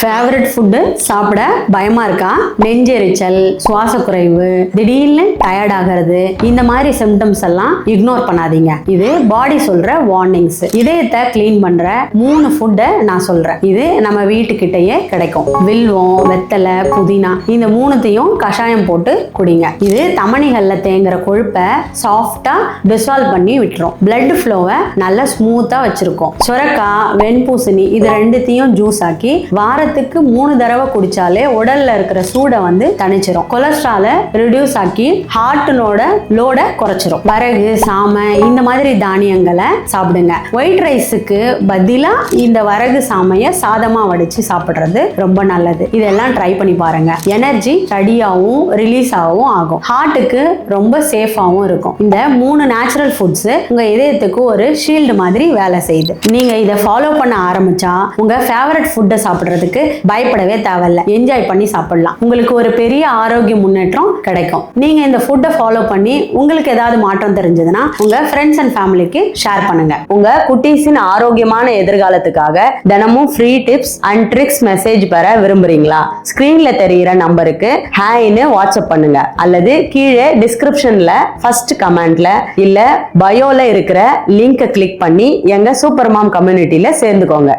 Favourite food சாப்பிட பயமா இருக்கா? நெஞ்செரிச்சல், சுவாச குறைவு, திடீர்னு டயர்ட் ஆகிறது, இந்த மாதிரி சிம்டம்ஸ் எல்லாம் இக்னோர் பண்ணாதீங்க. இது பாடி சொல்ற வார்னிங்ஸ். இதயத்தை கிளீன் பண்ற 3 ஃபுட்டை நான் சொல்றேன். இது நம்ம வீட்டுக்கிட்டயே கிடைக்கும். வில்வம், வெத்தலை, புதினா, இந்த 3த்தையும் கஷாயம் போட்டு குடிங்க. இது தமனிகள்ல தேங்குற கொழுப்பை சாஃப்டா டிசால்வ் பண்ணி விட்டுரும். பிளட் ஃப்ளோவை நல்லா ஸ்மூத்தா வச்சிருக்கோம். சுரக்காய், வெண்பூசணி, இது 2த்தையும் ஜூஸ் ஆக்கி வாரத்துக்கு 3 தடவை குடிச்சாலே உடல்ல இருக்கிற சூடை தணிச்சிரும். கொலஸ்ட்ராலை ரிடியூஸ் ஆக்கி ஹார்ட்டனோட லோட குறைச்சிரும். வரகு, சாமை, இந்த மாதிரி தானியங்களை சாப்பிடுங்க. ஒயிட் ரைஸுக்கு பதிலா இந்த வரகு சாமையை சாதமா வடிச்சு சாப்பிடுறது ரொம்ப நல்லது. இதெல்லாம் ட்ரை பண்ணி பாருங்க. எனர்ஜி ஸ்டடியாவும் ரிலீஸ் ஆகும். ஹார்ட்டுக்கு ரொம்ப சேஃபாவும் இருக்கும். இந்த 3 நேச்சுரல் ஃபுட்ஸ் உங்க இதயத்துக்கு ஒரு ஷீல்டு மாதிரி வேலை செய்யுது. நீங்க இதை ஃபாலோ பண்ண ஆரம்பிச்சா உங்க ஃபேவரட் ஃபுட்டை சாப்பிடுறதுக்கு பயப்படவே தேவையில்ல. என்ஜாய் பண்ணி சாப்பிடலாம். உங்களுக்கு ஒரு பெரிய ஆரோக்கிய முன்னேற்றம் கிடைக்கும். நீங்க இந்த ஃபுட்டை ஃபாலோ பண்ணி உங்களுக்கு ஏதாவது மாற்றம் தெரிஞ்சதுன்னா உங்க ஃப்ரெண்ட்ஸ் அண்ட் ஃபேமிலிக்கு ஷேர் பண்ணுங்க. உங்க குட்டீஸின் ஆரோக்கியமான எதிர்காலத்துக்காக தினமும் free tips and tricks message பெற விரும்புறீங்களா? ஸ்கிரீன்ல தெரிகிற நம்பருக்கு ஹாய்னு வாட்ஸ்அப் பண்ணுங்க, அல்லது கீழே டிஸ்கிரிப்ஷன்ல ஃபர்ஸ்ட் கமெண்ட்ல இல்ல பயோல இருக்கிற லிங்கை கிளிக் பண்ணி எங்க சூப்பர் மாம் கம்யூனிட்டியில சேர்ந்துக்கோங்க.